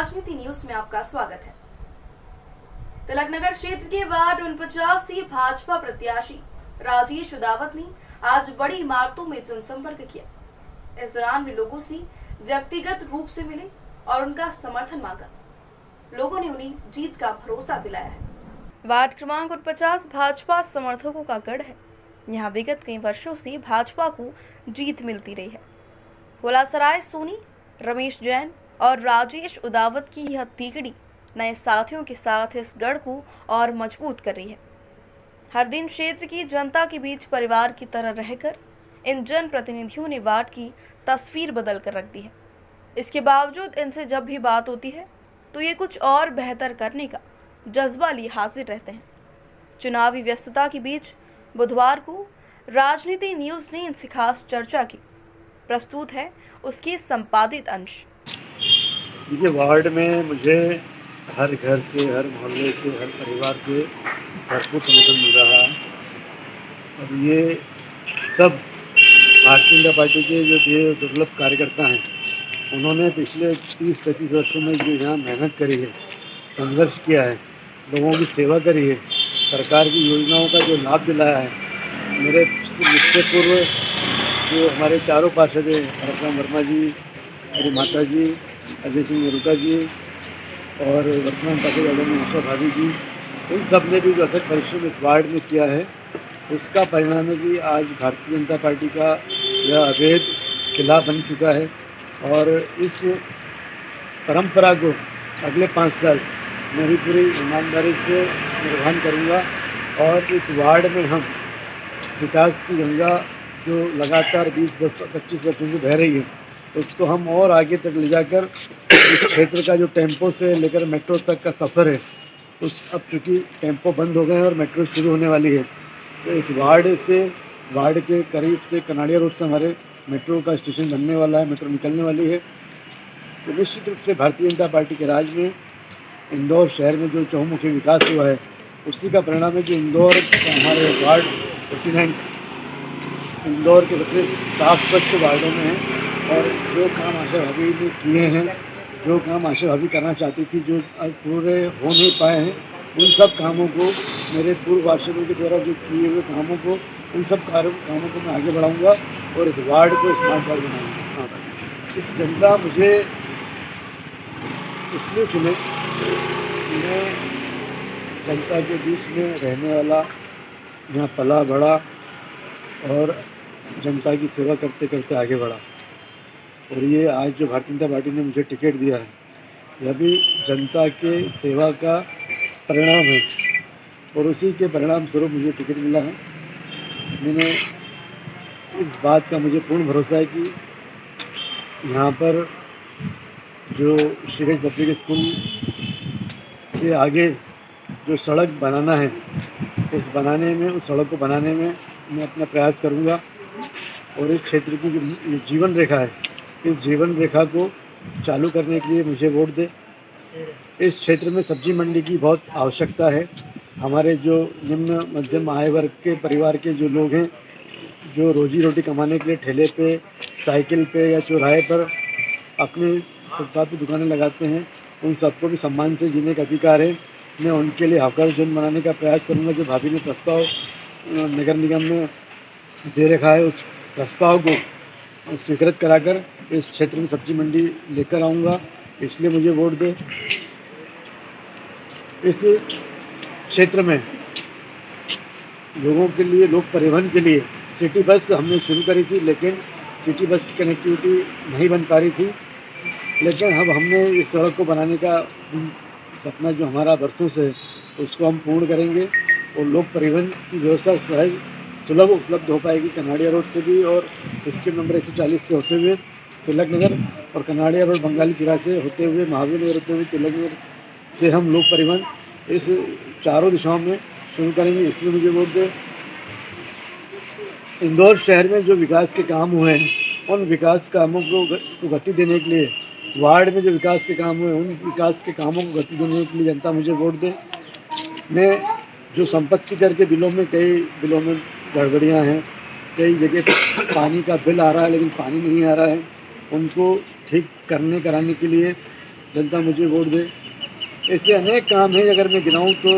राजनीति न्यूज में आपका स्वागत है। तिलकनगर क्षेत्र के वार्ड 49 से भाजपा प्रत्याशी राजेश उदावत ने आज बड़ी इमारतों में जनसंपर्क किया। इस दौरान वे लोगों से व्यक्तिगत रूप से मिले और उनका समर्थन मांगा। लोगों ने उन्हें जीत का भरोसा दिलाया है। वार्ड क्रमांक 49 भाजपा समर्थकों का गढ़ है। यहाँ विगत कई वर्षों से भाजपा को जीत मिलती रही है। कोलासराय सोनी, रमेश जैन और राजेश उदावत की यह तिगड़ी नए साथियों के साथ इस गढ़ को और मजबूत कर रही है। हर दिन क्षेत्र की जनता के बीच परिवार की तरह रहकर इन जनप्रतिनिधियों ने वार्ड की तस्वीर बदल कर रख दी है। इसके बावजूद इनसे जब भी बात होती है तो ये कुछ और बेहतर करने का जज्बा लिए हाजिर रहते हैं। चुनावी व्यस्तता के बीच बुधवार को राजनीति न्यूज ने इनसे खास चर्चा की। प्रस्तुत है उसकी संपादित अंश। देखिए, वार्ड में मुझे हर घर से, हर मोहल्ले से, हर परिवार से भरपूर समर्थन मिल रहा है। और ये सब भारतीय जनता पार्टी के जो दुर्लभ कार्यकर्ता हैं, उन्होंने पिछले 30-35 वर्षों में जो यहाँ मेहनत करी है, संघर्ष किया है, लोगों की सेवा करी है, सरकार की योजनाओं का जो लाभ दिलाया है। मुझसे पूर्व जो हमारे चारों पार्षद हैं, परशुराम वर्मा जी, मेरी माता जी, अजय सिंह नेरुका जी और वर्तमान पार्षद आदरणीय उषा भाभी जी, इन सब ने भी जो अथक परिश्रम इस वार्ड में किया है, उसका परिणाम है कि आज भारतीय जनता पार्टी का यह अभेद किला बन चुका है। और इस परंपरा को अगले 5 साल मैं भी पूरी ईमानदारी से निर्वहन करूँगा। और इस वार्ड में हम विकास की गंगा जो लगातार 20-25 वर्षों से बह रही है, उसको हम और आगे तक ले जाकर इस क्षेत्र का जो टेम्पो से लेकर मेट्रो तक का सफ़र है, अब चूँकि टेम्पो बंद हो गए हैं और मेट्रो शुरू होने वाली है, तो इस वार्ड के करीब से कनाड़िया रोड से हमारे मेट्रो का स्टेशन बनने वाला है, मेट्रो निकलने वाली है। तो निश्चित रूप से भारतीय जनता पार्टी के राज में इंदौर शहर में जो चहुमुखी विकास हुआ है, उसी का परिणाम है कि इंदौर हमारे वार्ड 49 इंदौर के सबसे साफ स्वच्छ वार्डों में है। और जो काम आशा भाभी ने किए हैं, जो काम आशा भाभी करना चाहती थी, जो आज पूरे हो नहीं पाए हैं, उन सब कामों को मेरे पूर्व पार्षदों के द्वारा जो किए हुए कामों को, उन सब कामों को मैं आगे बढ़ाऊंगा और इस वार्ड को स्मार्ट वार्ड बनाऊंगा। इस जनता मुझे इसलिए चुने, मैं जनता के बीच में रहने वाला, यहाँ पला बढ़ा और जनता की सेवा करते करते आगे बढ़ा। और ये आज जो भारतीय जनता पार्टी ने मुझे टिकट दिया है, यह भी जनता के सेवा का परिणाम है और उसी के परिणाम स्वरूप मुझे टिकट मिला है। मैंने इस बात का मुझे पूर्ण भरोसा है कि यहाँ पर जो श्रीगंज पब्लिक स्कूल से आगे जो सड़क बनाना है, उस सड़क को बनाने में मैं अपना प्रयास करूँगा। और इस क्षेत्र की जो जीवन रेखा है, इस जीवन रेखा को चालू करने के लिए मुझे वोट दे। इस क्षेत्र में सब्जी मंडी की बहुत आवश्यकता है। हमारे जो निम्न मध्यम आय वर्ग के परिवार के जो लोग हैं, जो रोजी रोटी कमाने के लिए ठेले पे, साइकिल पे या चौराहे पर अपनी फुटपाथ पे दुकानें लगाते हैं, उन सबको भी सम्मान से जीने का अधिकार है। मैं उनके लिए हॉकर जोन बनाने का प्रयास करूंगा। जो भाभी ने प्रस्ताव नगर निगम में दे रखा है, उस प्रस्ताव को स्वीकृत कराकर इस क्षेत्र में सब्जी मंडी लेकर आऊँगा। इसलिए मुझे वोट दे। इस क्षेत्र में लोगों के लिए, लोक परिवहन के लिए सिटी बस हमने शुरू करी थी, लेकिन सिटी बस की कनेक्टिविटी नहीं बन पा रही थी। लेकिन अब हमने इस सड़क को बनाने का सपना जो हमारा वर्षों से है, उसको हम पूर्ण करेंगे और लोक परिवहन की व्यवस्था सहज सुलभ उपलब्ध हो पाएगी। कनाड़िया रोड से भी और स्कीम नंबर 140 से होते हुए तिलकनगर और कनाड़िया रोड बंगाली किला से होते हुए महावीर नगर होते हुए तिलकनगर से हम लोक परिवहन इस चारों दिशाओं में शुरू करेंगे। इसलिए मुझे वोट दे। इंदौर शहर में जो विकास के काम हुए हैं, उन विकास कामों को गति देने के लिए, वार्ड में जो विकास के काम हुए, उन विकास के कामों को गति देने के लिए जनता मुझे वोट दे। मैं जो संपत्ति कर के कई बिलों में गड़बड़ियाँ हैं, कई जगह पानी का बिल आ रहा है लेकिन पानी नहीं आ रहा है, उनको ठीक कराने के लिए जनता मुझे वोट दे। ऐसे अनेक काम हैं, अगर मैं गिनाऊँ तो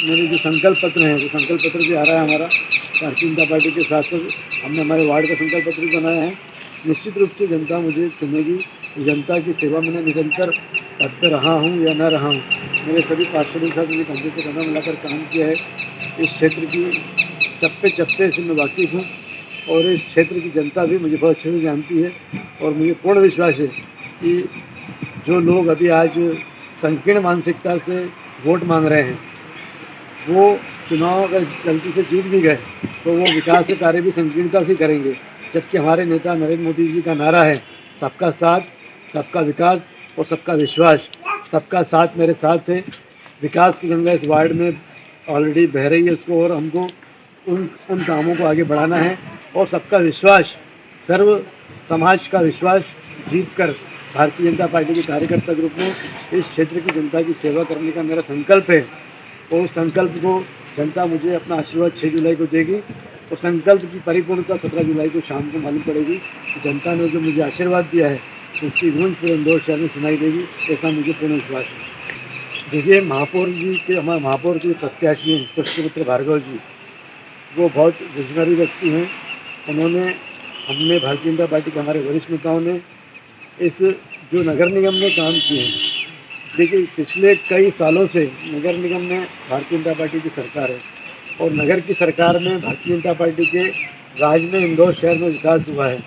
मेरे जो संकल्प पत्र हैं, वो संकल्प पत्र भी आ रहा है हमारा भारतीय जनता पार्टी के साथ साथ हमने हमारे वार्ड का संकल्प पत्र भी बनाया है। निश्चित रूप से जनता मुझे चुनेगी। जनता की सेवा में निरंतर पद पर रहा हूँ या न रहा हूँ, मेरे सभी पार्षदों के साथ मैंने कंधे से कंधा मिलाकर काम किया है। इस क्षेत्र की चप्पे चप्पे से मैं वाकिफ़ हूँ और इस क्षेत्र की जनता भी मुझे बहुत अच्छे से जानती है और मुझे पूर्ण विश्वास है कि जो लोग अभी आज संकीर्ण मानसिकता से वोट मांग रहे हैं, वो चुनाव अगर गलती से जीत भी गए तो वो विकास के कार्य भी संकीर्णता से करेंगे। जबकि हमारे नेता नरेंद्र मोदी जी का नारा है सबका साथ, सबका विकास और सबका विश्वास। सबका साथ मेरे साथ है। विकास की गंगा इस वार्ड में ऑलरेडी बह रही है, उसको और हमको उन कामों को आगे बढ़ाना है। और सबका विश्वास, सर्व समाज का विश्वास जीत कर भारतीय जनता पार्टी के कार्यकर्ता ग्रुप में इस क्षेत्र की जनता की सेवा करने का मेरा संकल्प है। और उस संकल्प को जनता मुझे अपना आशीर्वाद 6 जुलाई को देगी और संकल्प की परिपूर्णता 17 जुलाई को शाम को मालूम पड़ेगी। जनता ने जो मुझे आशीर्वाद दिया है उसकी गूंज पूरे इंदौर शहर में सुनाई देगी, ऐसा मुझे पूर्ण विश्वास है। देखिए, महापौर जी के हमारे महापौर के प्रत्याशी हैं पुष्पमित्र भार्गव जी, वो बहुत विजनरी व्यक्ति हैं। उन्होंने हमने भारतीय जनता पार्टी के हमारे वरिष्ठ नेताओं ने इस जो नगर निगम में काम किए हैं, देखिए पिछले कई सालों से नगर निगम में भारतीय जनता पार्टी की सरकार है और नगर की सरकार में भारतीय जनता पार्टी के राज में इंदौर शहर में विकास हुआ है।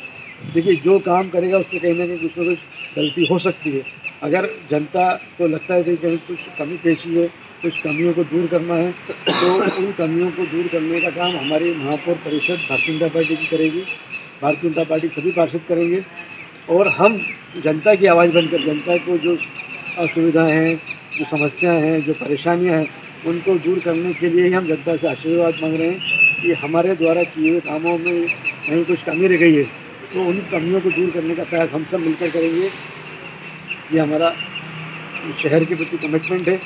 देखिए, जो काम करेगा उससे कहीं ना कहीं कुछ ना कुछ गलती हो सकती है। अगर जनता को लगता है कि कहीं कुछ कमी पेशी है, कुछ कमियों को दूर करना है, तो उन कमियों को दूर करने का काम हमारी महापौर परिषद भारतीय जनता पार्टी की करेगी। भारतीय जनता पार्टी के सभी पार्षद करेंगे और हम जनता की आवाज़ बनकर जनता को जो असुविधाएं हैं, जो समस्याएं हैं, जो परेशानियां हैं, उनको दूर करने के लिए ही हम जनता से आशीर्वाद मांग रहे हैं कि हमारे द्वारा किए हुए कामों में कहीं कुछ कमी रह गई है तो उन कमियों को दूर करने का प्रयास हम सब मिलकर करेंगे। ये हमारा शहर के प्रति कमिटमेंट है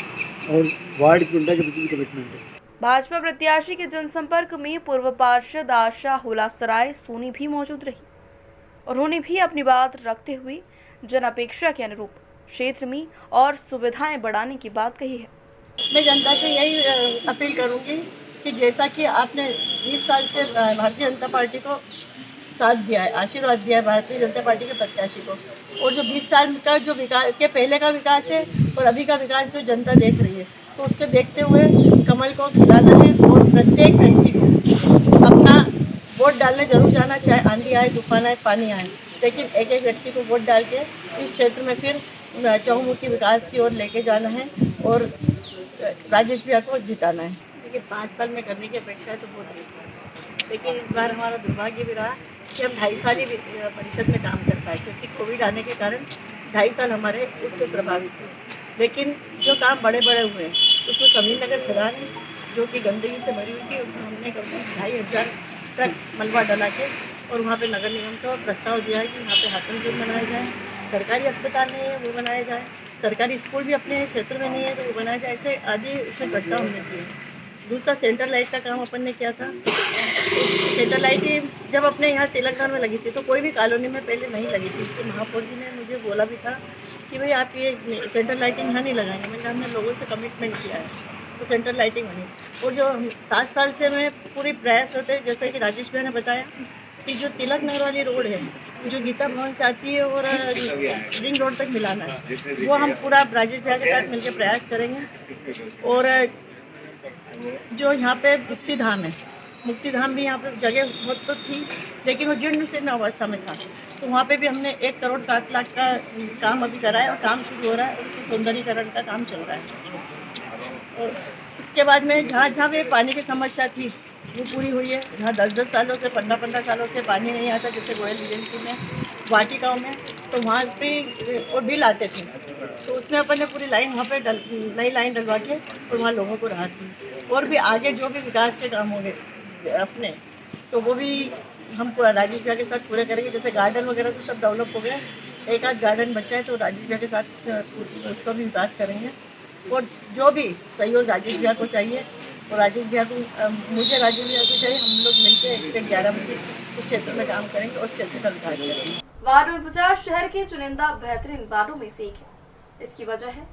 और वार्ड की जनता के प्रति भी कमिटमेंट है। भाजपा प्रत्याशी के जनसंपर्क में पूर्व पार्षद आशा हुलासराय सोनी भी मौजूद रही। उन्होंने भी अपनी बात रखते हुए जन अपेक्षा के अनुरूप क्षेत्र में और सुविधाएं बढ़ाने की बात कही है। मैं जनता से यही अपील करूंगी कि जैसा कि आपने 20 साल से भारतीय जनता पार्टी को साथ दिया है, आशीर्वाद दिया है भारतीय जनता पार्टी के प्रत्याशी को, और जो 20 साल का जो विकास के पहले का विकास है और अभी का विकास जो जनता देख रही है, तो उसको देखते हुए कमल को खिलाना है और प्रत्येक व्यक्ति को अपना वोट डालने जरूर जाना, चाहे आंधी आए, तूफान आए, पानी आए, लेकिन एक एक व्यक्ति को वोट डाल के इस क्षेत्र में फिर चहुमुखी विकास की ओर लेके जाना है और राजेश भैया को जिताना है। देखिए, 5 साल में करने की अपेक्षा है तो बहुत है, लेकिन इस बार हमारा दुर्भाग्य भी रहा कि हम 2.5 साल ही परिषद में काम कर पाए, क्योंकि कोविड आने के कारण 2.5 साल हमारे उससे प्रभावित हुए। लेकिन जो काम बड़े बड़े हुए हैं उसमें समीर नगर खदान जो कि गंदगी से भरी हुई थी, उसमें हमने करीब 2,500 ट्रक मलबा डला के और वहाँ पे नगर निगम का प्रस्ताव दिया है कि वहाँ पे हाथन जोन बनाया जाए, सरकारी अस्पताल नहीं है वो बनाया जाए, सरकारी स्कूल भी अपने क्षेत्र में नहीं है तो वो बनाया जाए, ऐसे आदि उसमें प्रस्ताव हमने किए। दूसरा, सेंट्रल लाइट का काम अपन ने किया था। सेंट्रल लाइट जब अपने यहाँ तिलकधाम में लगी थी तो कोई भी कॉलोनी में पहले नहीं लगी थी, इसलिए महापौर जी ने मुझे बोला भी था कि भाई आप ये सेंट्रल लाइटिंग यहाँ नहीं लगाएंगे। मैंने हमने लोगों से कमिटमेंट किया है तो सेंट्रल लाइटिंग बनी। और जो 7 साल से मैं पूरी प्रयास होते हैं, जैसे कि राजेश भैया ने बताया कि जो तिलक नगर वाली रोड है जो गीता भवन से आती है और रिंग रोड तक मिलाना है, वो हम पूरा राजेश भैया के साथ मिलकर प्रयास करेंगे। और जो यहाँ पे मुक्तिधाम है, मुक्तिधाम भी यहाँ पे जगह बहुत तो थी लेकिन वो जीर्ण शीर्ण अवस्था में था, तो वहाँ पे भी हमने 1 करोड़ 7 लाख का काम अभी करा है और काम शुरू हो रहा है और उसके सौंदर्यीकरण का काम चल रहा है। और इसके बाद में जहाँ जहाँ पे पानी की समस्या थी वो पूरी हुई है। जहाँ 10-10 सालों से 15-15 सालों से पानी नहीं आता, जैसे गोयल एजेंसी में, वाटिकाओं में, तो वहाँ पे और बिल आते थे तो उसमें अपन ने पूरी लाइन वहाँ पे नई लाइन डलवा के और वहाँ लोगों को राहत दी। और भी आगे जो भी विकास के काम होंगे अपने, तो वो भी हम पूरा राजेश भैया के साथ पूरे करेंगे। जैसे गार्डन वगैरह तो सब डेवलप हो गया, एक आध गार्डन बचा है तो राजेश भैया के साथ उसका भी विकास करेंगे। और जो भी सहयोग राजेश भैया को चाहिए और राजेश भैया को मुझे राजेश भैया को चाहिए, हम लोग मिलकर 11 बजे इस क्षेत्र में काम करेंगे और इस क्षेत्र का विकास करेंगे। वार्ड 49 शहर के चुनिंदा बेहतरीन वार्डों में से एक है। इसकी वजह है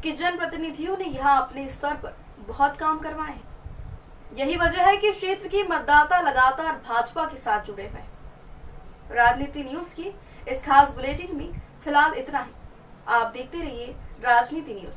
कि जनप्रतिनिधियों ने यहाँ अपने स्तर पर बहुत काम करवाए हैं। यही वजह है कि क्षेत्र के मतदाता लगातार भाजपा के साथ जुड़े हुए हैं। राजनीति न्यूज की इस खास बुलेटिन में फिलहाल इतना ही। आप देखते रहिए राजनीति न्यूज।